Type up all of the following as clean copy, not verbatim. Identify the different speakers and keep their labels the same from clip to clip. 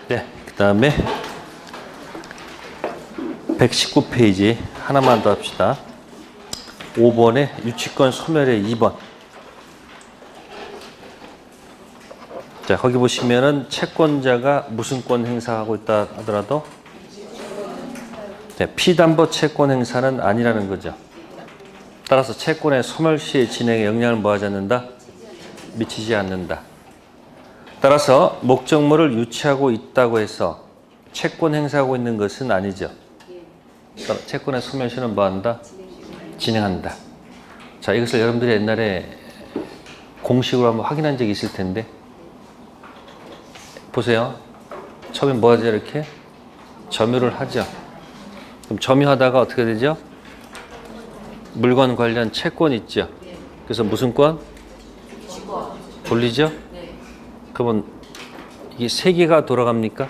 Speaker 1: 네, 그 다음에 119페이지 하나만 더 합시다. 5번에 유치권 소멸의 2번. 자, 거기 보시면은 채권자가 무슨 권 행사하고 있다 하더라도 네, 피담보 채권 행사는 아니라는 거죠. 따라서 채권의 소멸 시의 진행에 영향을 뭐하지 않는다? 미치지 않는다. 따라서 목적물을 유치하고 있다고 해서 채권 행사하고 있는 것은 아니죠. 채권의 소멸 시는 뭐한다? 진행한다. 자, 이것을 여러분들이 옛날에 공식으로 한번 확인한 적이 있을 텐데 보세요. 처음에 뭐 하죠? 이렇게 점유를 하죠. 그럼 점유하다가 어떻게 되죠? 물건 관련 채권 있죠. 그래서 무슨 권? 돌리죠? 그러면 이게 세 개가 돌아갑니까?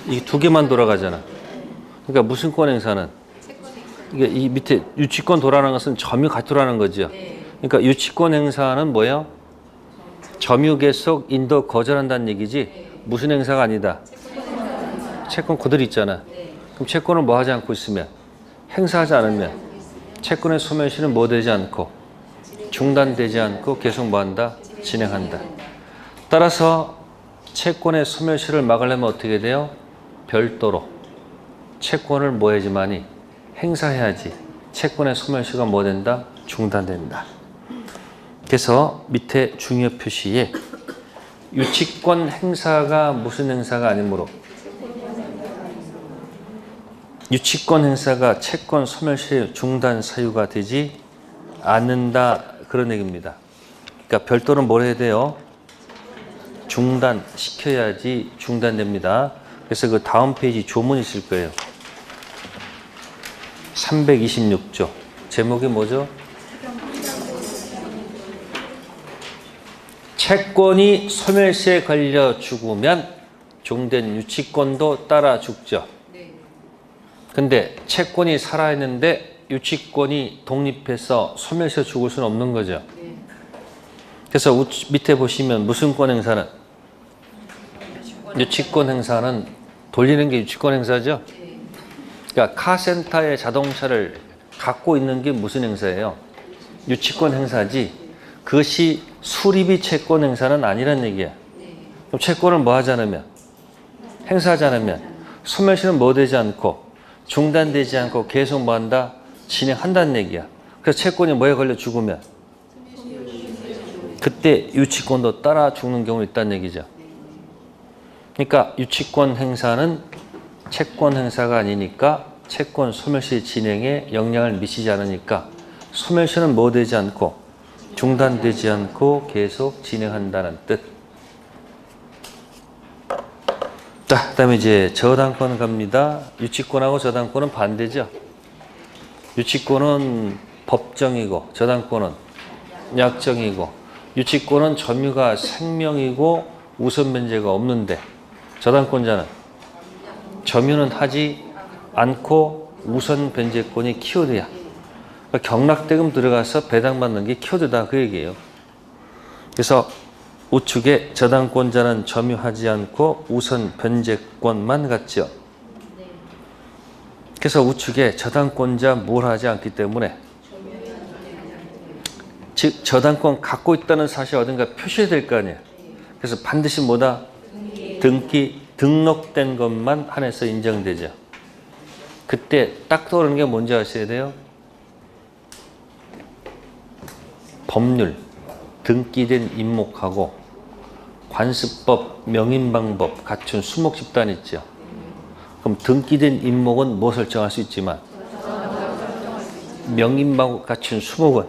Speaker 1: 이게 두 개만 돌아가잖아. 그러니까 무슨 권 행사는? 이게 이 밑에 유치권 돌아가는 것은 점유 같이 돌아가는 거죠. 그러니까 유치권 행사는 뭐예요? 점유 계속 인도 거절한다는 얘기지 무슨 행사가 아니다. 채권 그대로 있잖아. 그럼 채권을 뭐 하지 않고 있으면 행사하지 않으면 채권의 소멸시는 뭐 되지 않고 중단되지 않고 계속 뭐 한다? 진행한다. 따라서 채권의 소멸시를 막으려면 어떻게 돼요? 별도로 채권을 뭐 해야지만이 행사해야지 채권의 소멸시가 뭐 된다? 중단된다. 그래서 밑에 중요 표시에 유치권 행사가 무슨 행사가 아니므로 유치권 행사가 채권 소멸시 중단 사유가 되지 않는다. 그런 얘기입니다. 그러니까 별도는 뭘 해야 돼요? 중단시켜야지 중단됩니다. 그래서 그 다음 페이지 조문이 있을 거예요. 326조. 제목이 뭐죠? 채권이 소멸시에 걸려 죽으면 종된 유치권도 따라 죽죠. 근데 채권이 살아있는데 유치권이 독립해서 소멸시에 죽을 수는 없는 거죠. 그래서 밑에 보시면 무슨 권 행사는? 유치권 행사는 돌리는 게 유치권 행사죠. 그러니까 카센터의 자동차를 갖고 있는 게 무슨 행사예요? 유치권 행사지. 그것이 수리비 채권 행사는 아니란 얘기야. 그럼 채권을 뭐 하지 않으면? 행사하지 않으면 소멸시는 뭐 되지 않고 중단되지 않고 계속 뭐 한다? 진행한다는 얘기야. 그래서 채권이 뭐에 걸려 죽으면 그때 유치권도 따라 죽는 경우 있다는 얘기죠. 그러니까 유치권 행사는 채권 행사가 아니니까 채권 소멸시 진행에 영향을 미치지 않으니까 소멸시는 뭐 되지 않고 중단되지 않고 계속 진행한다는 뜻. 자, 그다음에 이제 저당권 갑니다. 유치권하고 저당권은 반대죠. 유치권은 법정이고 저당권은 약정이고 유치권은 점유가 생명이고 우선 변제가 없는데 저당권자는 점유는 하지 않고 우선 변제권이 키워드야. 그러니까 경락대금 들어가서 배당받는 게 키워드다 그 얘기예요. 그래서 우측에 저당권자는 점유하지 않고 우선 변제권만 갖죠. 그래서 우측에 저당권자 뭘 하지 않기 때문에 즉 저당권 갖고 있다는 사실이 어딘가 표시해야 될 거 아니에요. 그래서 반드시 뭐다? 등록된 것만 한해서 인정되죠. 그때 딱 떠오르는 게 뭔지 아셔야 돼요? 법률, 등기된 임목하고 관습법, 명인방법 갖춘 수목 집단 있죠. 그럼 등기된 임목은 뭐 설정할 수 있지만 명인방법 갖춘 수목은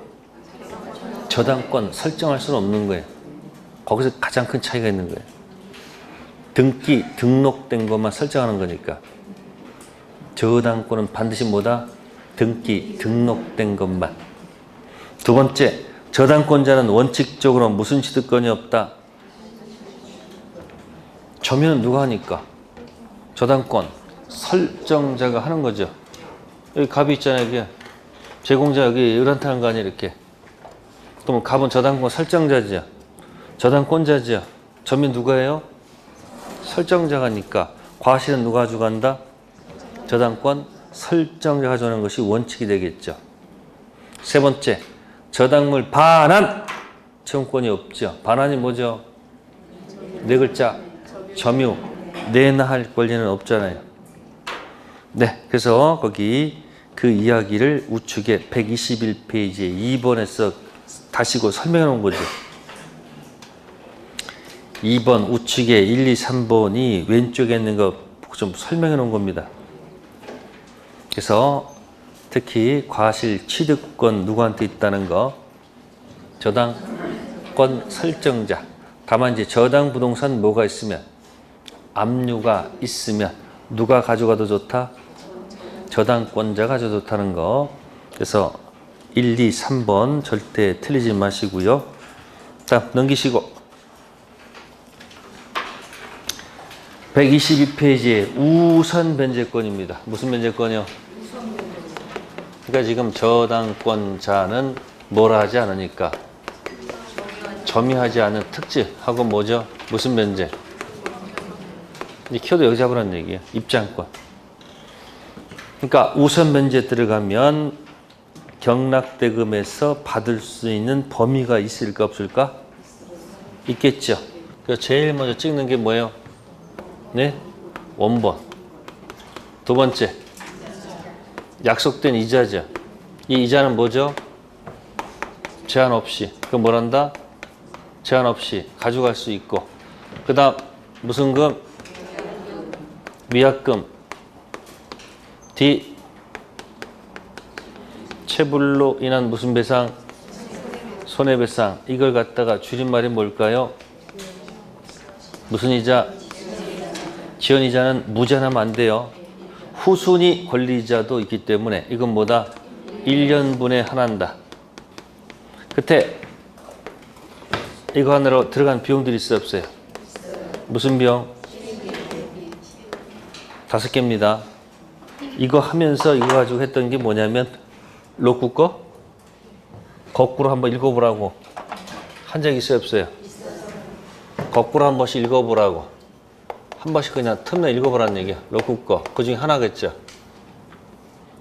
Speaker 1: 저당권 설정할 수는 없는 거예요. 거기서 가장 큰 차이가 있는 거예요. 등록된 것만 설정하는 거니까. 저당권은 반드시 뭐다? 등록된 것만. 두 번째, 저당권자는 원칙적으로 무슨 취득권이 없다? 점유는 누가 하니까? 저당권 설정자가 하는 거죠. 여기 갑이 있잖아요. 여기 제공자 여기 열한타는 거 아니에요. 이렇게. 그러면 갑은 저당권 설정자죠. 저당권자죠. 점유 누가 해요? 설정자가니까 과실은 누가 가져간다? 저당권 설정자가 가져오는 것이 원칙이 되겠죠. 세 번째, 저당물 반환 채무권이 없죠. 반환이 뭐죠? 네 글자 점유 내나 할 권리는 없잖아요. 네, 그래서 거기 그 이야기를 우측에 121페이지에 2번에서 다시고 설명해 놓은 거죠. 2번 우측에 1, 2, 3번이 왼쪽에 있는 거 좀 설명해 놓은 겁니다. 그래서 특히 과실 취득권 누구한테 있다는 거, 저당권 설정자. 다만 이제 저당 부동산 뭐가 있으면, 압류가 있으면 누가 가져가도 좋다? 저당권자가 가져도 좋다는 거. 그래서 1, 2, 3번 절대 틀리지 마시고요. 자, 넘기시고 122페이지에 우선 변제권입니다. 무슨 변제권이요? 그러니까 지금 저당권자는 뭐라 하지 않으니까 점유하지 않은 특징하고 뭐죠? 무슨 변제? 이 키워드 여기 잡으라는 얘기예요. 입장권. 그러니까 우선 변제 들어가면 경락대금에서 받을 수 있는 범위가 있을까 없을까? 있겠죠. 그래서 제일 먼저 찍는 게 뭐예요? 네? 원본. 두 번째, 약속된 이자죠. 이 이자는 뭐죠? 제한 없이. 그 뭐란다? 제한 없이 가져갈 수 있고. 그 다음 무슨 금? 위약금. D. 체불로 인한 무슨 배상? 손해배상. 이걸 갖다가 줄임말이 뭘까요? 무슨 이자? 지연이자는 무제한하면 안 돼요. 후순위 권리자도 있기 때문에 이건 뭐다? 1년분에 하나다. 그때 이거 하나로 들어간 비용들이 있어요, 없어요? 무슨 비용? 5개입니다. 이거 하면서 이거 가지고 했던 게 뭐냐면 로쿠 거 거꾸로 한번 읽어보라고 한 적 있어요, 없어요? 거꾸로 한 번씩 읽어보라고 한 번씩 그냥 틈내 읽어보라는 얘기야. 로쿠 거 그 중에 하나겠죠.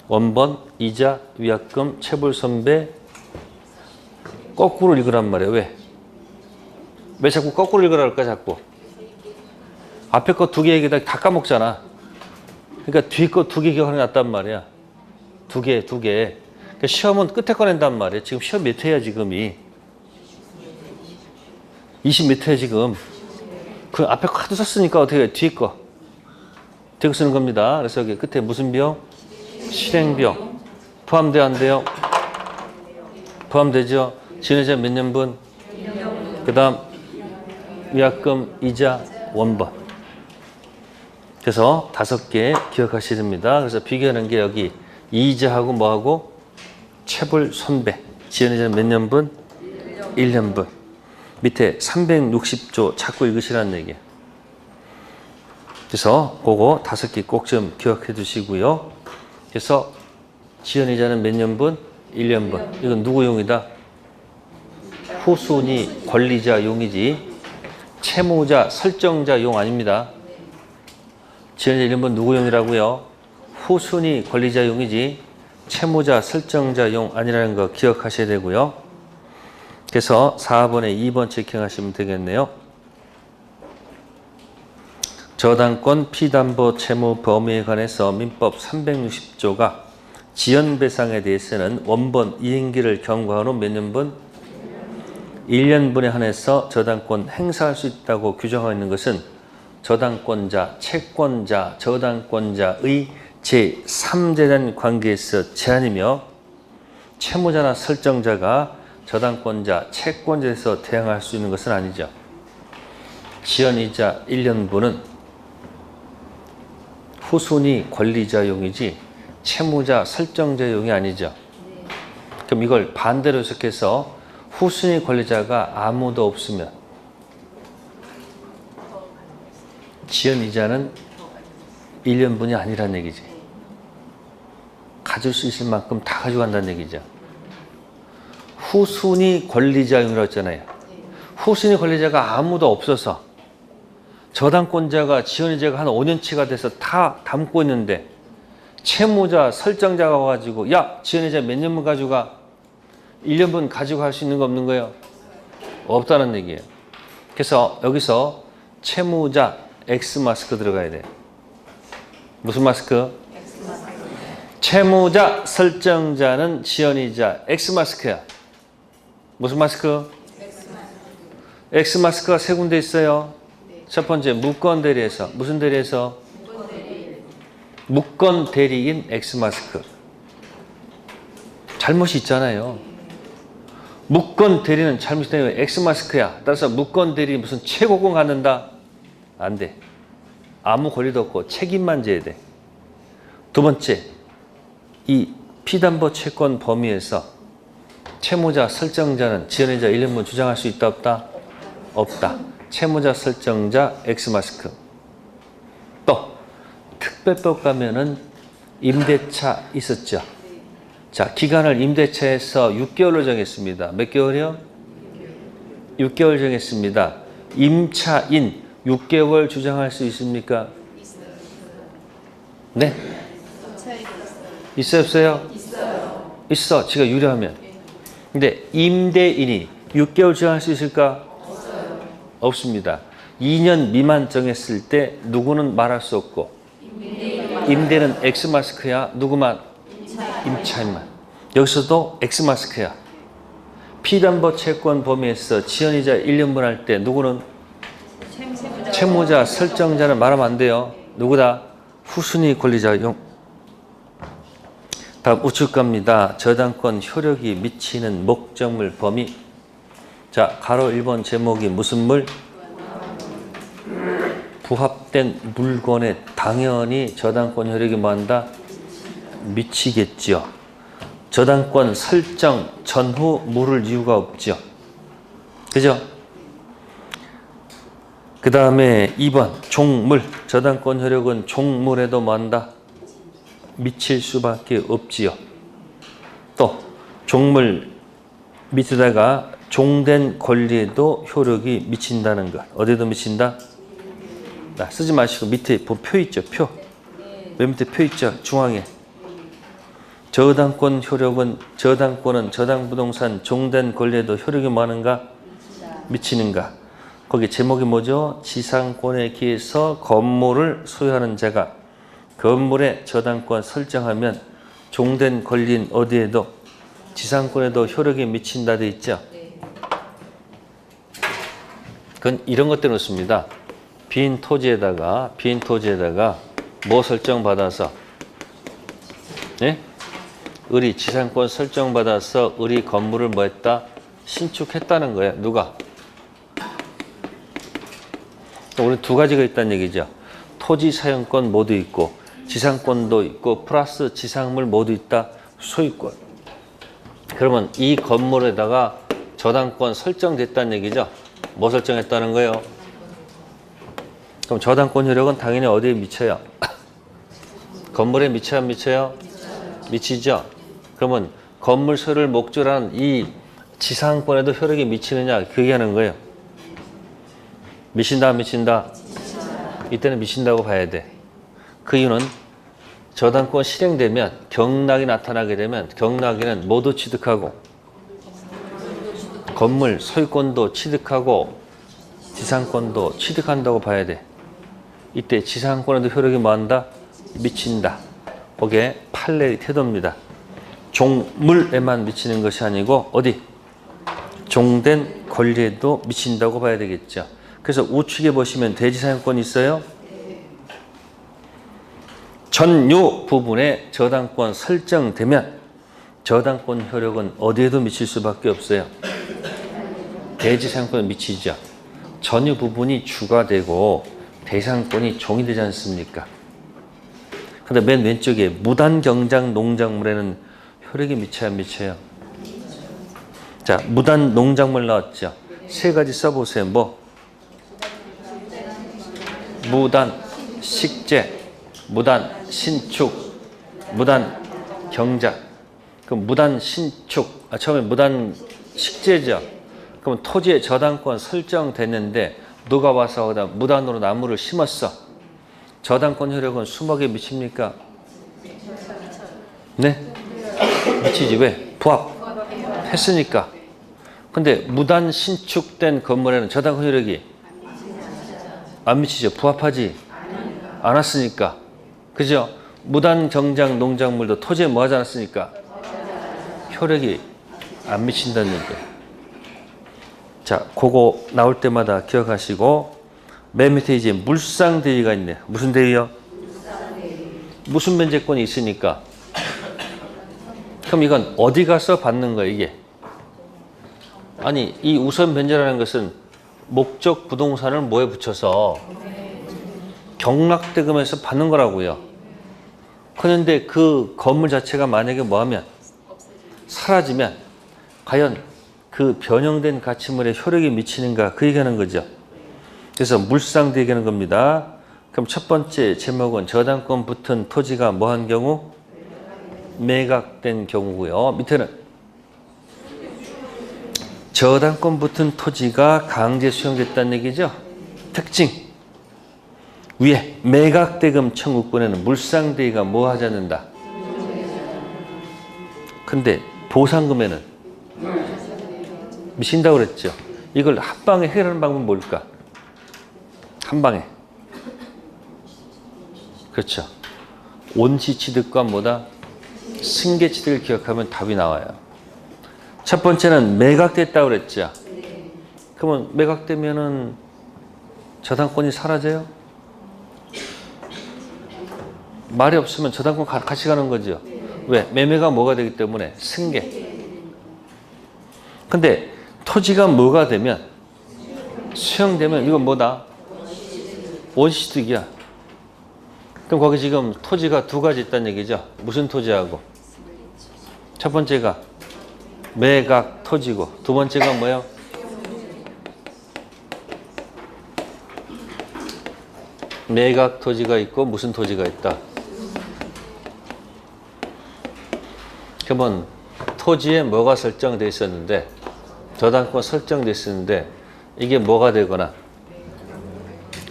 Speaker 1: 원본, 이자, 위약금, 체불선배 거꾸로 읽으란 말이야. 왜? 왜 자꾸 거꾸로 읽으라 할까 자꾸? 앞에 거 2개 얘기다 다 까먹잖아. 그러니까 뒤에 거 2개 기억하는 게 낫단 말이야. 2개. 그러니까 시험은 끝에 꺼낸단 말이야. 지금 시험 몇 회야 지금이? 20 몇 회야 지금? 그 앞에 거 하도 썼으니까 어떻게 해? 뒤에 거 쓰는 겁니다. 그래서 여기 끝에 무슨 비용? 실행비용. 포함돼요, 안 돼요? 포함되죠? 지연이자 몇 년분? 그 다음 위약금, 이자, 원본. 그래서 5개 기억하셔야 됩니다. 그래서 비교하는 게 여기 이자하고 뭐하고? 체불 손배. 지연이자는 몇 년분? 1년분. 밑에 360조 자꾸 읽으시라는 얘기예요. 그래서 그거 5개 꼭 좀 기억해 두시고요. 그래서 지연이자는 몇 년분? 1년분. 이건 누구 용이다? 후순위 권리자 용이지 채무자 설정자 용 아닙니다. 지연이자 1년분 누구 용이라고요? 후순위 권리자 용이지 채무자 설정자 용 아니라는 거 기억하셔야 되고요. 그래서 4번에 2번 체킹하시면 되겠네요. 저당권 피담보 채무 범위에 관해서 민법 360조가 지연배상에 대해서는 원본 이행기를 경과한 후 몇 년분? 1년분에 한해서 저당권 행사할 수 있다고 규정하고 있는 것은 저당권자, 채권자, 저당권자의 제3재단 관계에서 제한이며 채무자나 설정자가 저당권자, 채권자에서 대항할 수 있는 것은 아니죠. 지연이자 1년분은 후순위 권리자용이지 채무자, 설정자용이 아니죠. 그럼 이걸 반대로 해석해서 후순위 권리자가 아무도 없으면 지연이자는 1년분이 아니란 얘기지. 가질 수 있을 만큼 다 가져간다는 얘기죠. 후순위 권리자용이라고 했잖아요. 후순위 권리자가 아무도 없어서 저당권자가 지연이자가 한 5년치가 돼서 다 담고 있는데 채무자 설정자가 와가지고 야 지연이자 몇 년분 가져가? 1년분 가지고 갈 수 있는 거 없는 거예요? 없다는 얘기예요. 그래서 여기서 채무자 X 마스크 들어가야 돼. 무슨 마스크? 채무자 설정자는 지연이자 X 마스크야. 무슨 마스크? X 마스크가 세 군데 있어요. 첫 번째 무권 대리에서 무슨 대리에서? 무권 대리인 X 마스크. 잘못이 있잖아요. 무권 대리는 잘못이 되면 X 마스크야. 따라서 무권 대리 무슨 최고권 갖는다? 안 돼. 아무 권리도 없고 책임만 져야 돼. 두 번째, 이 피담보 채권 범위에서 채무자 설정자는 지연이자 1년분 주장할 수 있다 없다? 없다. 채무자 설정자 X 마스크. 또 특별법 가면은 임대차 있었죠. 자, 기간을 임대차에서 6개월로 정했습니다. 몇 개월이요? 6개월 정했습니다. 임차인 6개월 주장할 수 있습니까? 네? 있어요, 없어요? 있어. 지가 유리하면. 근데 임대인이 6개월 주장할 수 있을까? 없습니다. 2년 미만 정했을 때 누구는 말할 수 없고 임대는 X 마스크야. 누구만? 임차인만. 여기서도 X 마스크야. 피담보 채권 범위에서 지연이자 1년분 할 때 누구는? 채무자 설정자는 말하면 안 돼요. 누구다? 후순위 권리자. 다음 우측 겁니다. 저당권 효력이 미치는 목적물 범위. 자, 가로 1번 제목이 무슨 물? 부합된 물건에 당연히 저당권 효력이 뭐한다? 미치겠죠. 저당권 설정 전후 물을 이유가 없죠. 그죠? 그 다음에 2번 종물. 저당권 효력은 종물에도 뭐한다? 미칠 수밖에 없지요. 또 종물 밑에다가 종된 권리에도 효력이 미친다는 것. 어디에도 미친다? 쓰지 마시고 밑에 표 있죠. 표. 맨 밑에 표 있죠. 중앙에. 저당권 효력은 저당권은 저당부동산 종된 권리에도 효력이 뭐하는가? 미치는가? 거기 제목이 뭐죠? 지상권에 기해서 건물을 소유하는 자가 건물에 저당권 설정하면 종된 권리인 어디에도 지상권에도 효력이 미친다 돼 있죠? 그건 이런 것 때문에 씁니다. 빈 토지에다가 뭐 설정받아서 예? 을이 지상권 설정받아서 을이 건물을 뭐 했다? 신축했다는 거예요. 누가? 우리 두 가지가 있다는 얘기죠. 토지 사용권 모두 있고 지상권도 있고 플러스 지상물 모두 있다. 소유권. 그러면 이 건물에다가 저당권 설정됐다는 얘기죠. 뭐 설정했다는 거예요? 그럼 저당권 효력은 당연히 어디에 미쳐요? 건물에 미쳐요, 안 미쳐요? 미치죠. 그러면 건물 소유를 목적으로 하는 이 지상권에도 효력이 미치느냐 그 얘기하는 거예요. 미친다 안 미친다? 이때는 미친다고 봐야 돼. 그 이유는 저당권 실행되면 경락이 나타나게 되면 경락에는 모두 취득하고 건물 소유권도 취득하고 지상권도 취득한다고 봐야 돼. 이때 지상권에도 효력이 뭐한다? 미친다. 그게 판례의 태도입니다. 종물에만 미치는 것이 아니고 어디? 종된 권리에도 미친다고 봐야 되겠죠. 그래서 우측에 보시면 대지사용권이 있어요. 전요 부분에 저당권 설정되면 저당권 효력은 어디에도 미칠 수밖에 없어요. 대지사용권에 미치죠. 전유 부분이 주가 되고 대상권이 종이 되지 않습니까? 근데 맨 왼쪽에 무단경작 농작물에는 효력이 미쳐야 미쳐요. 자, 무단 농작물 나왔죠. 세 가지 써보세요. 뭐? 무단 식재, 무단 신축, 무단 경작. 그럼 무단 신축, 처음에 무단 식재죠. 그럼 토지의 저당권 설정됐는데 누가 와서 거기다 무단으로 나무를 심었어. 저당권 효력은 수목에 미칩니까? 네? 미치지. 왜? 부합했으니까. 근데 무단 신축된 건물에는 저당권 효력이 안 미치죠. 부합하지 않았으니까. 그죠? 무단 정장 농작물도 토지에 뭐 하지 않았으니까 효력이 안 미친다는 얘기예요. 자, 그거 나올 때마다 기억하시고, 맨 밑에 이제 물상대위가 있네. 무슨 대위요? 무슨 변제권이 있으니까. 그럼 이건 어디 가서 받는 거야, 이게? 아니, 이 우선 변제라는 것은 목적 부동산을 뭐에 붙여서 경락대금에서 받는 거라고요. 그런데 그 건물 자체가 만약에 뭐하면 사라지면 과연 그 변형된 가치물에 효력이 미치는가, 그 얘기하는 거죠. 그래서 물상대 얘기하는 겁니다. 그럼 첫 번째 제목은 저당권 붙은 토지가 뭐한 경우? 매각된 경우고요. 밑에는 저당권 붙은 토지가 강제 수용됐다는 얘기죠. 특징. 위에 매각대금 청구권에는 물상대위가 뭐 하지 않는다. 근데 보상금에는 미친다고 그랬죠. 이걸 한 방에 해결하는 방법은 뭘까? 한 방에. 그렇죠. 원시취득과 뭐다? 승계취득을 기억하면 답이 나와요. 첫 번째는 매각됐다고 그랬죠. 그러면 매각되면은 저당권이 사라져요? 말이 없으면 저당권 같이 가는 거죠. 왜? 매매가 뭐가 되기 때문에 승계. 근데 토지가 뭐가 되면 수용되면 이건 뭐다? 원시취득이야. 그럼 거기 지금 토지가 두 가지 있다는 얘기죠. 무슨 토지하고? 첫 번째가 매각 토지고 두 번째가 뭐예요? 매각 토지가 있고 무슨 토지가 있다. 그러면 토지에 뭐가 설정되어 있었는데 저당권 설정되어 있었는데 이게 뭐가 되거나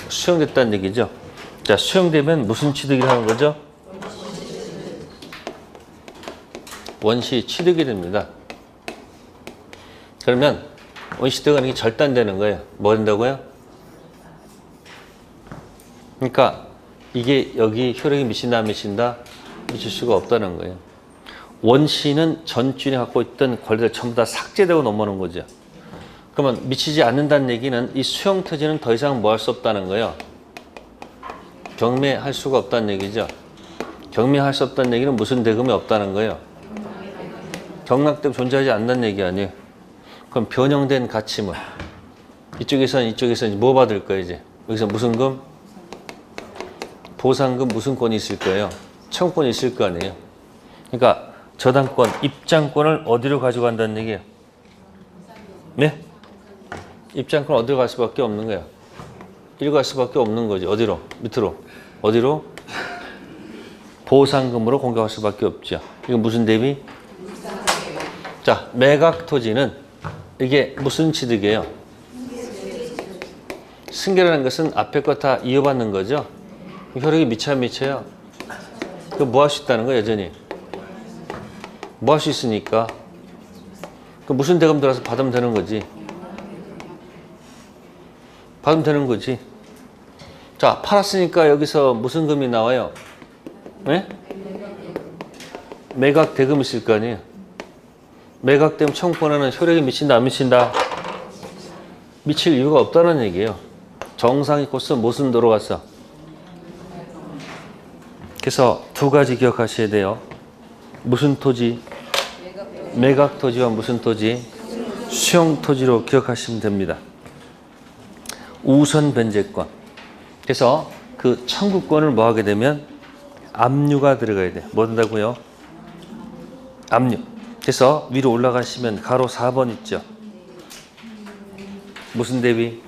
Speaker 1: 수용됐다는 얘기죠. 자, 수용되면 무슨 취득을 하는 거죠? 원시 취득이 됩니다. 그러면 원시 취득은 이게 절단되는 거예요. 뭐 된다고요? 그러니까 이게 여기 효력이 미친다 안 미친다? 미칠 수가 없다는 거예요. 원시는 전 주인이 갖고 있던 권리를 전부 다 삭제되고 넘어오는 거죠. 그러면 미치지 않는다는 얘기는 이 수용 토지는 더 이상 뭐 할 수 없다는 거예요. 경매할 수가 없다는 얘기죠. 경매할 수 없다는 얘기는 무슨 대금이 없다는 거예요. 경락대금 존재하지 않는다는 얘기 아니에요. 그럼 변형된 가치물. 이쪽에서는 뭐 받을 거예요, 이제? 여기서 무슨 금? 보상금 무슨 권이 있을 거예요? 청구권이 있을 거 아니에요. 그러니까 저당권, 입장권을 어디로 가져간다는 얘기예요? 네? 입장권 어디로 갈 수밖에 없는 거예요. 이리로 갈 수밖에 없는 거지. 어디로? 밑으로. 어디로? 보상금으로 공격할 수밖에 없죠. 이거 무슨 대비? 자, 매각 토지는 이게 무슨 취득이에요? 승계라는 것은 앞에 거 다 이어받는 거죠. 효력이 미쳐요. 그 뭐 할 수 있다는 거예요, 여전히. 뭐 할 수 있으니까. 그 무슨 대금 들어서 받으면 되는 거지. 받으면 되는 거지. 자, 팔았으니까 여기서 무슨 금이 나와요? 네? 매각 대금 있을 거 아니에요. 매각 대금 청구권에는 효력이 미친다 안 미친다? 미칠 이유가 없다는 얘기예요. 정상이 코스 무슨 도로 갔어? 그래서 두 가지 기억하셔야 돼요. 무슨 토지? 매각 토지와 무슨 토지? 수용 토지로 기억하시면 됩니다. 우선 변제권. 그래서 그 청구권을 뭐 하게 되면 압류가 들어가야 돼. 뭐 된다고요? 압류. 그래서 위로 올라가시면 가로 4번 있죠. 무슨 대비?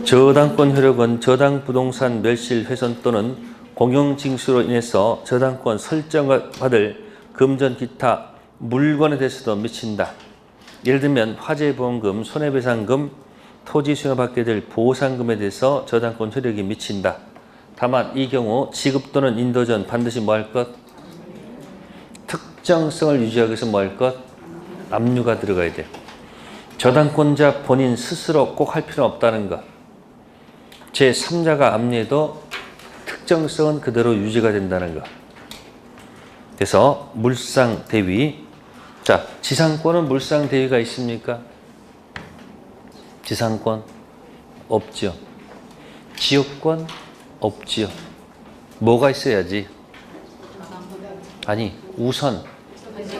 Speaker 1: 저당권 효력은 저당 부동산 멸실 훼손 또는 공용징수로 인해서 저당권 설정을 받을 금전 기타 물건에 대해서도 미친다. 예를 들면 화재보험금, 손해배상금, 토지 수용을 받게 될 보상금에 대해서 저당권 효력이 미친다. 다만 이 경우 지급 또는 인도 전 반드시 뭐 할 것? 특정성을 유지하기 위해서 뭐 할 것? 압류가 들어가야 돼. 저당권자 본인 스스로 꼭 할 필요는 없다는 것. 제3자가 압류해도 특정성은 그대로 유지가 된다는 것. 그래서 물상대위. 자, 지상권은 물상대위가 있습니까? 지상권 없죠. 지역권 없지요. 뭐가 있어야지? 아니, 우선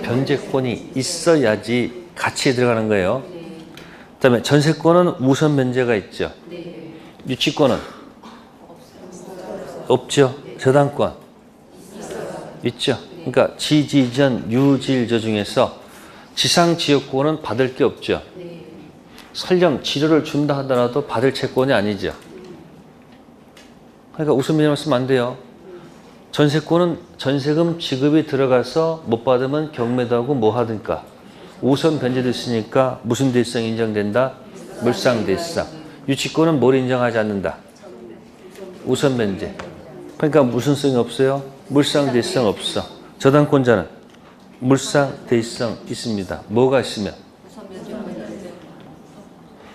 Speaker 1: 변제권이 있어야지 같이 들어가는 거예요. 그 다음에 전세권은 우선 변제가 있죠. 유치권은 없죠. 저당권 있죠. 그러니까 지지전 유질저 중에서 지상지역권은 받을 게 없죠. 설령 지료를 준다 하더라도 받을 채권이 아니죠. 그러니까 우선 변제만 쓰면 안 돼요. 전세권은 전세금 지급이 들어가서 못 받으면 경매도 하고 뭐 하든가. 우선 변제도 있으니까 무슨 대상 인정된다? 물상대상. 유치권은 뭘 인정하지 않는다? 우선 변제. 그러니까 무슨 성이 없어요? 물상대상 없어. 저당권자는 물상대상 있습니다. 뭐가 있으면?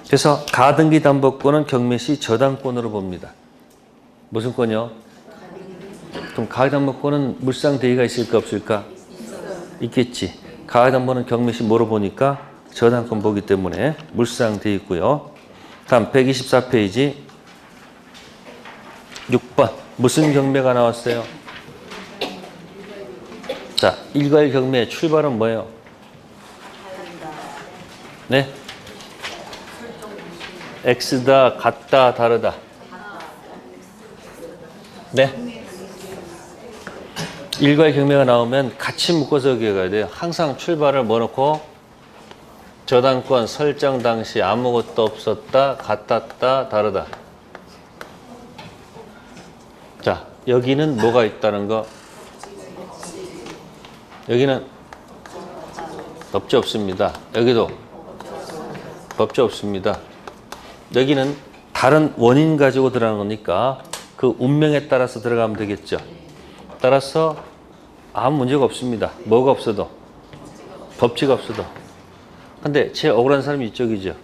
Speaker 1: 그래서 가등기 담보권은 경매 시 저당권으로 봅니다. 무슨 권이요? 그럼 가등기담보권은 물상대위가 있을까 없을까? 있겠지. 가등기담보는 경매 시 뭐로 보니까 저당권 보기 때문에 물상돼 있고요. 다음 124페이지 6번 무슨 경매가 나왔어요? 자, 일괄 경매 출발은 뭐예요? 네? X다, 같다, 다르다. 네? 일괄 경매가 나오면 같이 묶어서 기억해야 돼요. 항상 출발을 뭐 놓고 저당권 설정 당시 아무것도 없었다, 같았다, 다르다. 자, 여기는 뭐가 있다는 거? 여기는 법제 없습니다. 여기도 법제 없습니다. 여기는 다른 원인 가지고 들어가는 거니까 그 운명에 따라서 들어가면 되겠죠. 따라서 아무 문제가 없습니다. 뭐가 없어도. 법치가 없어도. 근데 제일 억울한 사람이 이쪽이죠.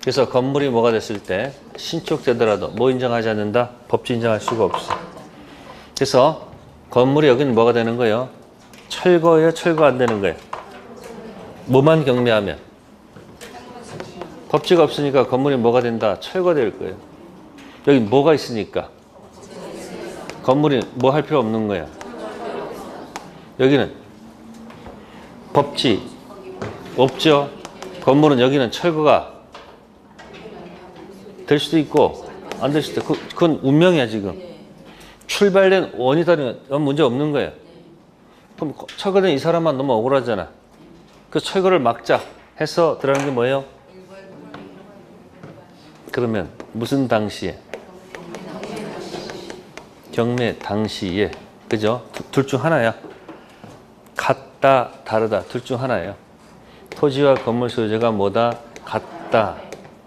Speaker 1: 그래서 건물이 뭐가 됐을 때 신축되더라도 뭐 인정하지 않는다? 법치 인정할 수가 없어. 그래서 건물이 여기는 뭐가 되는 거예요? 철거예요? 철거 안 되는 거예요? 뭐만 경매하면? 법치가 없으니까 건물이 뭐가 된다? 철거될 거예요. 여기 뭐가 있으니까? 건물이 뭐 할 필요 없는 거야. 여기는 법치 없죠. 건물은 여기는 철거가 될 수도 있고 안 될 수도 있고 그건 운명이야 지금. 출발된 원이 다르면 문제 없는 거예요. 그럼 철거된 이 사람만 너무 억울하잖아. 그 철거를 막자 해서 들어가는 게 뭐예요? 그러면 무슨 당시에? 경매 당시에. 그죠? 둘 중 하나야. 같다, 다르다. 둘 중 하나예요. 토지와 건물 소유자가 뭐다? 같다.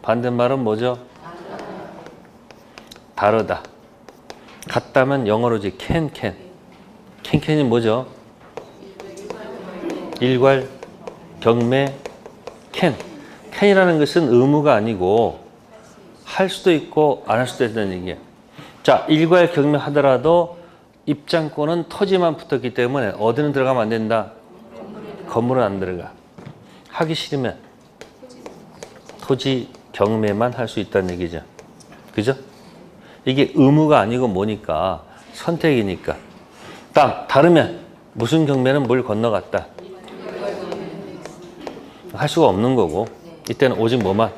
Speaker 1: 반대말은 뭐죠? 다르다. 같다면 영어로지 캔이 뭐죠? 일괄, 경매, 캔이라는 것은 의무가 아니고 할 수도 있고 안 할 수도 있다는 얘기예요. 자, 일괄 경매 하더라도 입장권은 토지만 붙었기 때문에 어디는 들어가면 안 된다? 건물은 안 들어가. 하기 싫으면 토지 경매만 할 수 있다는 얘기죠. 그죠? 이게 의무가 아니고 뭐니까 선택이니까. 다르면 무슨 경매는 뭘 건너갔다? 할 수가 없는 거고 이때는 오직 뭐만?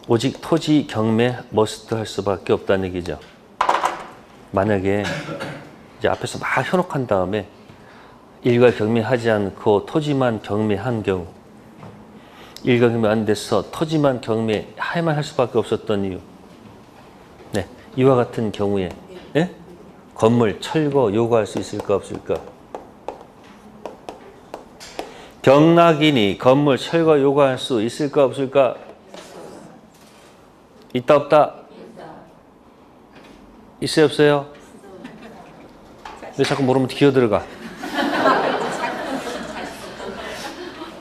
Speaker 1: 오직 토지 경매 머스트 할 수밖에 없다는 얘기죠. 만약에 이제 앞에서 막 현혹한 다음에 일괄 경매하지 않고 토지만 경매한 경우 일괄 경매 안 돼서 토지만 경매해야만 할 수밖에 없었던 이유. 네, 이와 같은 경우에 네? 건물 철거 요구할 수 있을까 없을까? 경락인이 건물 철거 요구할 수 있을까 없을까? 있다 없다? 있어요 없어요? 왜 자꾸 모르면 기어들어가?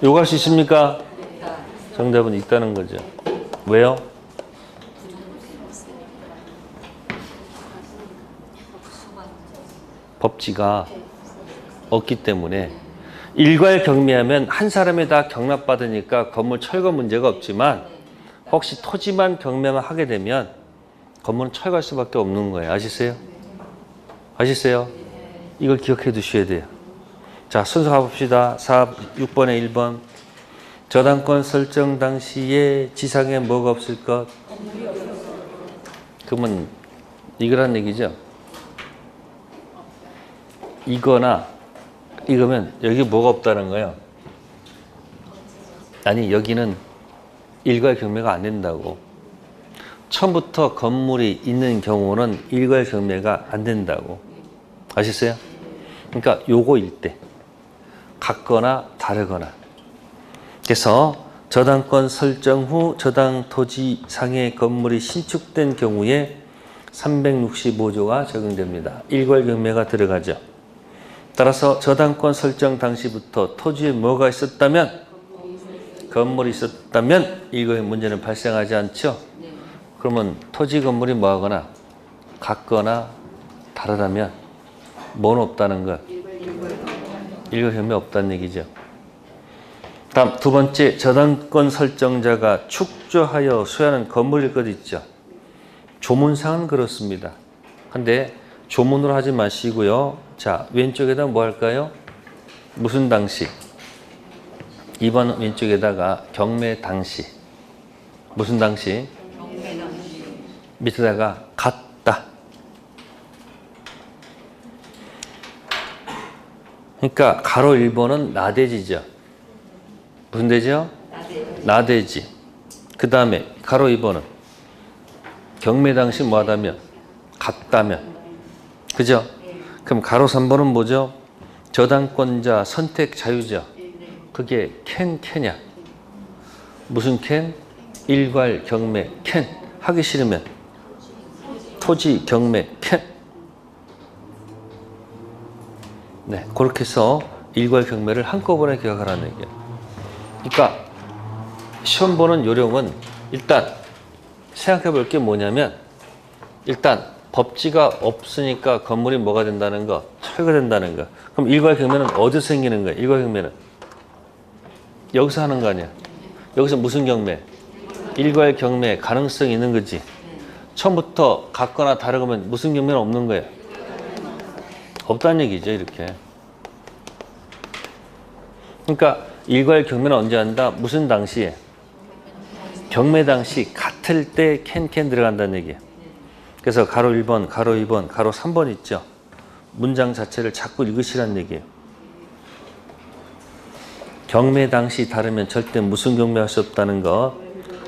Speaker 1: 요구할 수 있습니까? 정답은 있다는 거죠. 왜요? 법지가 없기 때문에 일괄 경매하면 한 사람이 다 경락받으니까 건물 철거 문제가 없지만 혹시 토지만 경매만 하게 되면 건물은 철거할 수밖에 없는 거예요. 아시세요? 아시세요? 이걸 기억해 두셔야 돼요. 자, 순서 가봅시다. 6번에 1번. 저당권 설정 당시에 지상에 뭐가 없을 것? 그러면 이거란 얘기죠. 이거나 이거면 여기 뭐가 없다는 거예요. 아니 여기는 일괄 경매가 안 된다고. 처음부터 건물이 있는 경우는 일괄 경매가 안 된다고. 아셨어요? 그러니까 요거일 때 같거나 다르거나. 그래서 저당권 설정 후 저당 토지 상의 건물이 신축된 경우에 365조가 적용됩니다. 일괄 경매가 들어가죠. 따라서 저당권 설정 당시부터 토지에 뭐가 있었다면, 건물이 있었다면 이거의 문제는 발생하지 않죠. 그러면 토지 건물이 뭐하거나 같거나 다르다면 뭐는 없다는 것? 일괄 경매 없다는 얘기죠. 다음 두 번째, 저당권 설정자가 축조하여 소유하는 건물일 것 있죠. 조문상은 그렇습니다. 근데 조문으로 하지 마시고요. 자, 왼쪽에다 뭐 할까요? 무슨 당시? 2번 왼쪽에다가 경매 당시. 무슨 당시? 경매 당시. 밑에다가 같다. 그러니까 가로 1번은 나대지죠. 무슨 대지요? 나대지. 그 다음에 가로 2번은 경매 당시 뭐하다면? 같다면. 그죠? 그럼 가로 3번은 뭐죠? 저당권자 선택 자유죠. 그게 캔냐? 무슨 캔? 일괄 경매 캔. 하기 싫으면 토지 경매 캔. 네, 그렇게 해서 일괄 경매를 한꺼번에 기억하라는 얘기예요. 그러니까 시험 보는 요령은 일단 생각해 볼 게 뭐냐면, 일단 법지가 없으니까 건물이 뭐가 된다는 거? 철거된다는 거. 그럼 일괄 경매는 어디서 생기는 거야? 일괄 경매는 여기서 하는 거 아니야? 여기서 무슨 경매? 일괄 경매 가능성이 있는 거지. 처음부터 같거나 다르면 무슨 경매는 없는 거예요? 없다는 얘기죠, 이렇게. 그러니까 일괄 경매는 언제 한다? 무슨 당시에? 경매 당시 같을 때 캔 들어간다는 얘기예요. 그래서 가로 1번, 가로 2번, 가로 3번 있죠. 문장 자체를 자꾸 읽으시라는 얘기예요. 경매 당시 다르면 절대 무슨 경매할 수 없다는 거,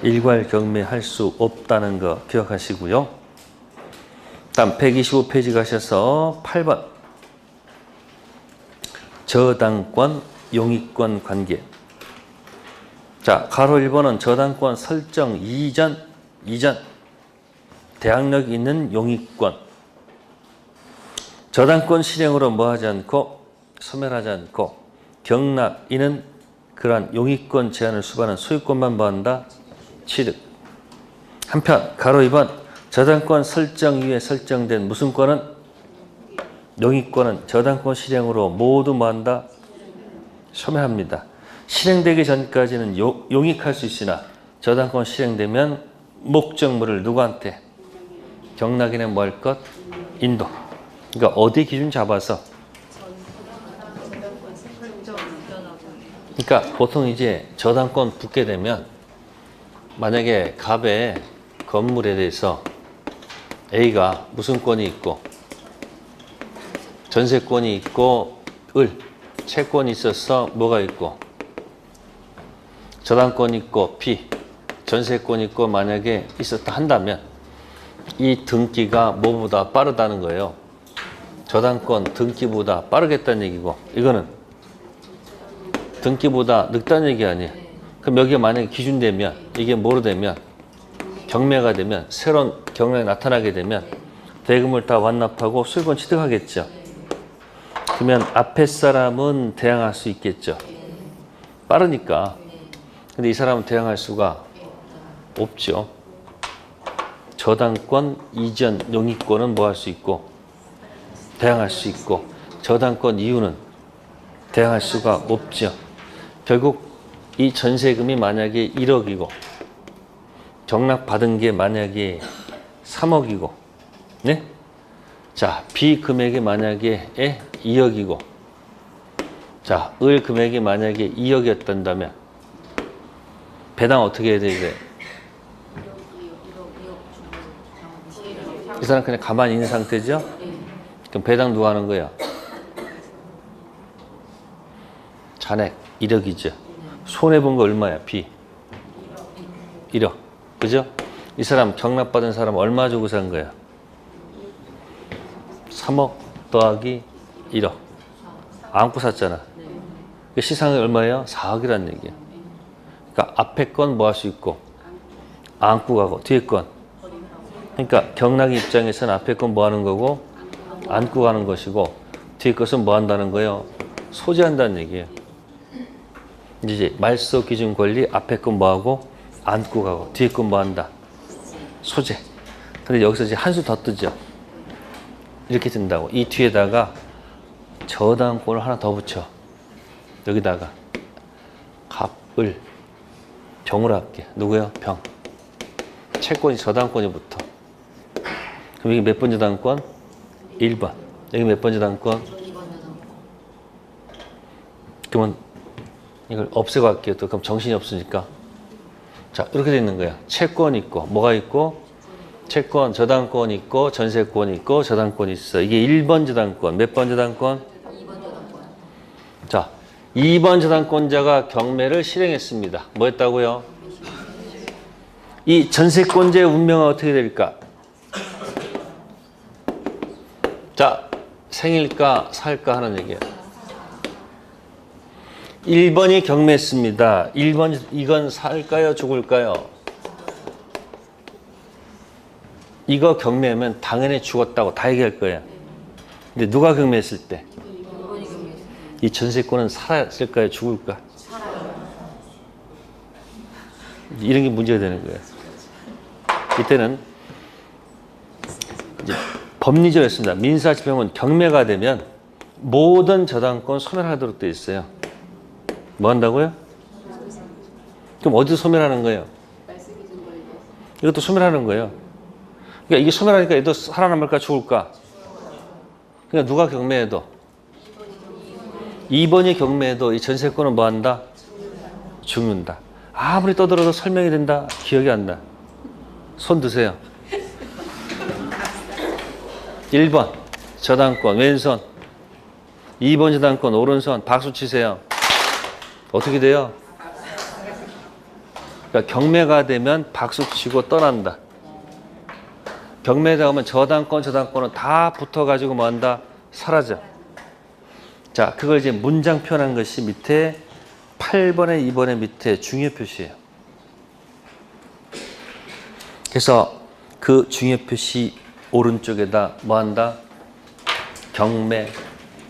Speaker 1: 일괄 경매할 수 없다는 거 기억하시고요. 다음 125페이지 가셔서 8번. 저당권, 용익권 관계. 자, 가로 1번은 저당권 설정 이전 대항력이 있는 용익권. 저당권 실행으로 뭐 하지 않고, 소멸하지 않고, 경락인은 그러한 용익권 제한을 수반한 소유권만 뭐 한다? 취득. 한편, 가로 2번, 저당권 설정 이후에 설정된 무슨 권은? 용익권은 저당권 실행으로 모두 뭐 한다? 소멸합니다. 실행되기 전까지는 용익할 수 있으나, 저당권 실행되면 목적물을 누구한테? 경락인에 뭐 할 것? 인도. 그러니까 어디 기준 잡아서. 그러니까 보통 이제 저당권 붙게 되면, 만약에 갑의 건물에 대해서 A가 무슨 권이 있고, 전세권이 있고, 채권이 있어서 뭐가 있고, 저당권이 있고, B, 전세권이 있고 만약에 있었다 한다면, 이 등기가 뭐보다 빠르다는 거예요. 저당권 등기보다 빠르겠다는 얘기고, 이거는 등기보다 늙다는 얘기 아니에요. 그럼 여기가 만약에 기준되면 이게 뭐로 되면 경매가 되면 새로운 경락이 나타나게 되면 대금을 다 완납하고 수익권 취득하겠죠. 그러면 앞에 사람은 대항할 수 있겠죠. 빠르니까. 근데 이 사람은 대항할 수가 없죠. 저당권 이전 용의권은 뭐 할 수 있고 대항할 수 있고 저당권 이후는 대항할 수가 없죠. 결국 이 전세금이 만약에 1억이고 경락 받은 게 만약에 3억이고 네? 자, B 금액이 만약에 2억이고 자, 을 금액이 만약에 2억이었다면 배당 어떻게 해야 되게? 이 사람 그냥 가만히 있는 상태죠? 그럼 배당 누가 하는 거야? 잔액 1억이죠. 손해본 거 얼마야? B 1억. 그죠? 이 사람 경락받은 사람 얼마 주고 산 거야? 3억 더하기 1억. 안고 샀잖아. 시상이 얼마예요? 4억이라는 얘기야. 그러니까 앞에 건 뭐 할 수 있고 안고 가고 뒤에 건. 그러니까 경락의 입장에서는 앞에 건 뭐 하는 거고 안고 가는 것이고 뒤에 것은 뭐 한다는 거예요? 소지한다는 얘기예요. 이제 말소 기준 권리 앞에 건 뭐 하고 안고 가고 뒤에 건 뭐 한다? 소재. 근데 여기서 이제 한 수 더 뜨죠. 이렇게 된다고. 이 뒤에다가 저당권을 하나 더 붙여. 여기다가 갑을 병으로 할게. 누구요? 병. 채권이 저당권이 붙어. 그럼 이게 몇 번 저당권? 1번. 여기 몇 번 저당권? 그러면 이걸 없애고 할게요. 또 그럼 정신이 없으니까. 자, 이렇게 돼 있는 거야. 채권 있고 뭐가 있고 채권, 저당권 있고 전세권 있고 저당권 있어. 이게 1번 저당권. 몇 번 저당권?
Speaker 2: 2번 저당권.
Speaker 1: 자, 2번 저당권자가 경매를 실행했습니다. 뭐 했다고요? 이 전세권자의 운명은 어떻게 될까? 자, 생일까 살까 하는 얘기예요. 1번이 경매했습니다. 1번 이건 살까요 죽을까요? 이거 경매하면 당연히 죽었다고 다 얘기할 거예요. 근데 누가 경매했을 때? 이 전세권은 살았을까요 죽을까? 이런 게 문제가 되는 거예요. 이때는 이제 법리적으로 했습니다. 민사집행은 경매가 되면 모든 저당권 소멸하도록 되어 있어요. 뭐 한다고요? 그럼 어디서 소멸하는 거예요? 이것도 소멸하는 거예요. 그러니까 이게 소멸하니까 얘도 살아남을까 죽을까? 그러니까 누가 경매해도 2번이 경매해도 이 전세권은 뭐 한다? 죽는다. 아무리 떠들어도 설명이 된다? 기억이 안 나. 손 드세요. 1번 저당권 왼손, 2번 저당권 오른손. 박수 치세요. 어떻게 돼요? 그러니까 경매가 되면 박수 치고 떠난다. 경매에 가면 저당권은 다 붙어가지고 뭐 한다? 사라져. 자, 그걸 이제 문장 표현한 것이 밑에 8번에 2번의 밑에 중요 표시예요. 그래서 그 중요 표시 오른쪽에다 뭐 한다? 경매,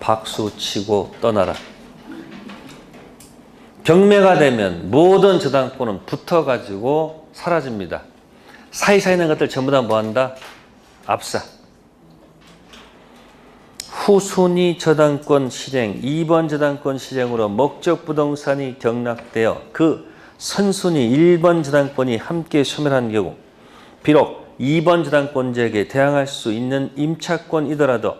Speaker 1: 박수 치고 떠나라. 경매가 되면 모든 저당권은 붙어가지고 사라집니다. 사이사이 있는 것들 전부 다 뭐 한다? 압사. 후순위 저당권 실행, 2번 저당권 실행으로 목적 부동산이 경락되어 그 선순위 1번 저당권이 함께 소멸한 경우 비록 2번 저당권자에게 대항할 수 있는 임차권이더라도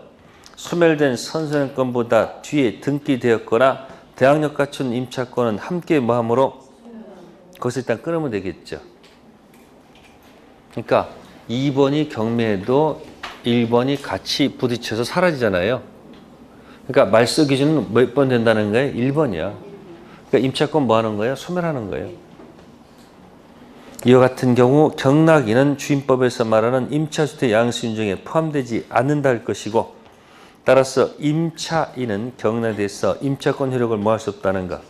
Speaker 1: 소멸된 선순위권보다 뒤에 등기되었거나 대항력 갖춘 임차권은 함께 뭐하므로 그것을 일단 끊으면 되겠죠. 그러니까 2번이 경매해도 1번이 같이 부딪혀서 사라지잖아요. 그러니까 말소 기준은 몇 번 된다는 거예요? 1번이야. 그러니까 임차권 뭐 하는 거예요? 소멸하는 거예요. 이와 같은 경우 경락인은 주임법에서 말하는 임차주택 양수인 중에 포함되지 않는다 할 것이고 따라서 임차인은 경락에서 임차권 효력을 뭐 할 수 없다는 것?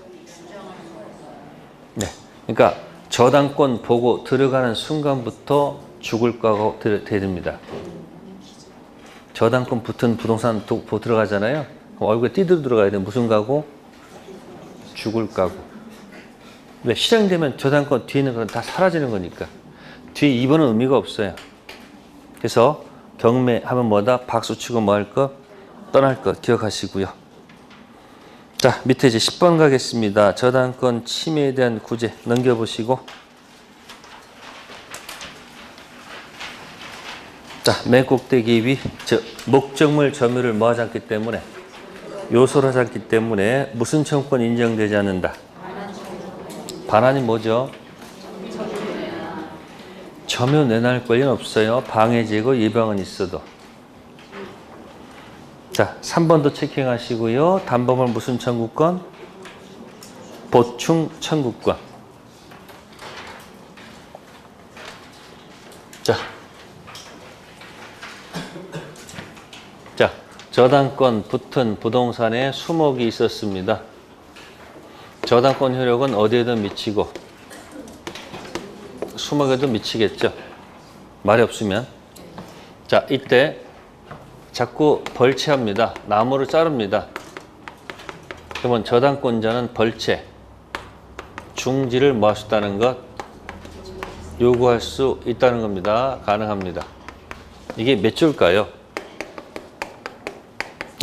Speaker 1: 그러니까 저당권 보고 들어가는 순간부터 죽을 거고 됩니다. 저당권 붙은 부동산 보고 들어가잖아요. 그럼 얼굴에 띠들어 들어가야 돼. 무슨 가구? 죽을 가구. 근데 실행되면 저당권 뒤에 있는 건 다 사라지는 거니까. 뒤에 2번은 의미가 없어요. 그래서 경매하면 뭐다? 박수 치고 뭐 할 거? 떠날 거 기억하시고요. 자, 밑에 이제 10번 가겠습니다. 저당권 침해에 대한 구제 넘겨보시고. 자, 맨 꼭대기 위, 목적물 점유를 뭐 하지 않기 때문에, 요소를 하지 않기 때문에 무슨 청구권 인정되지 않는다? 반환이 뭐죠? 점유 내놔할 권리는 없어요. 방해 제거 예방은 있어도. 자, 3번도 체킹하시고요. 담보물 무슨 청구권? 보충 청구권. 자, 저당권 붙은 부동산에 수목이 있었습니다. 저당권 효력은 어디에도 미치고 수목에도 미치겠죠. 말이 없으면. 자, 이때 자꾸 벌채합니다. 나무를 자릅니다. 그러면 저당권자는 벌채, 중지를 뭐 할 수 있다는 것? 요구할 수 있다는 겁니다. 가능합니다. 이게 몇 줄까요?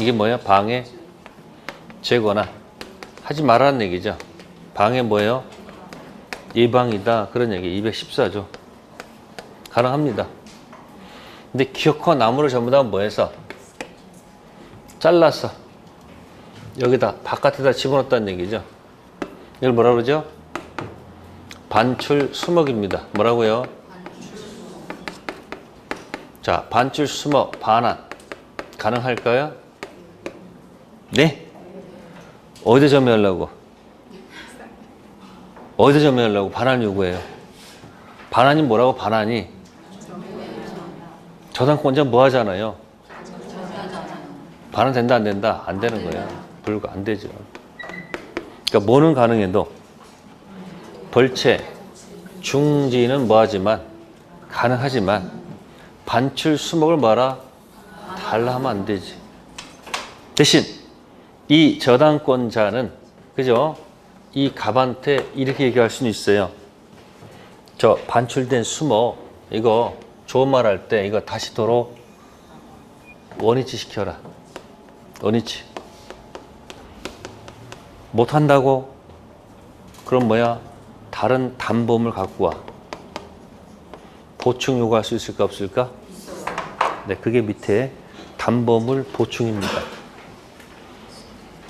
Speaker 1: 이게 뭐야? 방해, 제거나 하지 말라는 얘기죠. 방해 뭐예요? 예방이다. 그런 얘기. 214조. 가능합니다. 근데 기어코 나무를 전부 다 뭐 해서? 잘랐어. 여기다 바깥에다 집어넣었다는 얘기죠. 이걸 뭐라 그러죠? 반출 수목입니다. 뭐라고요? 자, 반출 수목 반환 가능할까요? 네? 어디에 점유하려고? 어디에 점유하려고 반환 요구해요? 반환이 뭐라고? 반환이 저당권자 뭐 하잖아요? 반환 된다 안 된다? 안 되는 거야. 불가 안 되죠. 그러니까 뭐는 가능해도 벌채, 중지는 뭐 하지만 가능하지만 반출 수목을 뭐라? 달라 하면 안 되지. 대신 이 저당권자는 그죠? 이 갑한테 이렇게 얘기할 수는 있어요. 저 반출된 수목 이거 좋은 말 할 때 이거 다시 도로 원위치 시켜라. 원위치. 못한다고? 그럼 뭐야? 다른 담보물 갖고 와. 보충 요구할 수 있을까 없을까? 네, 그게 밑에 담보물 보충입니다.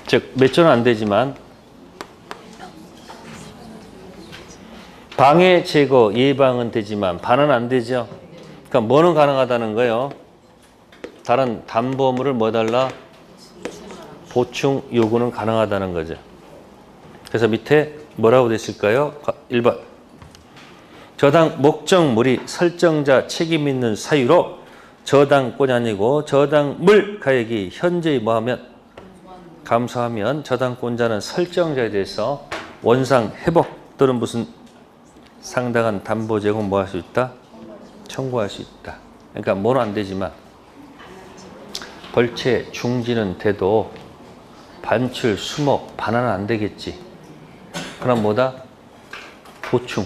Speaker 1: 즉, 몇 조는 안 되지만 방해 제거 예방은 되지만 반은 안 되죠. 그러니까 뭐는 가능하다는 거예요? 다른 담보물을 뭐 달라? 보충 요구는 가능하다는 거죠. 그래서 밑에 뭐라고 됐을까요? 1번. 저당 목적물이 설정자 책임 있는 사유로 저당권이 아니고 저당물 가액이 현저히 뭐하면 감소하면 저당권자는 설정자에 대해서 원상 회복 또는 무슨 상당한 담보 제공 뭐 할 수 있다? 청구할 수 있다. 그러니까 뭐는 안 되지만 벌채 중지는 돼도 반출, 수목, 반환은 안 되겠지. 그럼 뭐다? 보충.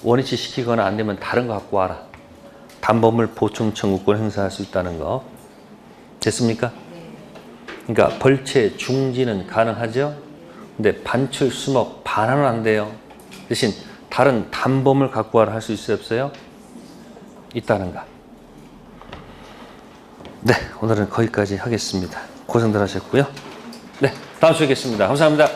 Speaker 1: 원위치 시키거나 안 되면 다른 거 갖고 와라. 담보물 보충 청구권 행사할 수 있다는 거. 됐습니까? 그러니까 벌채 중지는 가능하죠. 근데 반출, 수목, 반환은 안 돼요. 대신 다른 담보물 갖고 와라 할 수 있어요, 없어요? 있다는가. 네, 오늘은 거기까지 하겠습니다. 고생들 하셨고요. 네, 다음 주에 뵙겠습니다. 감사합니다.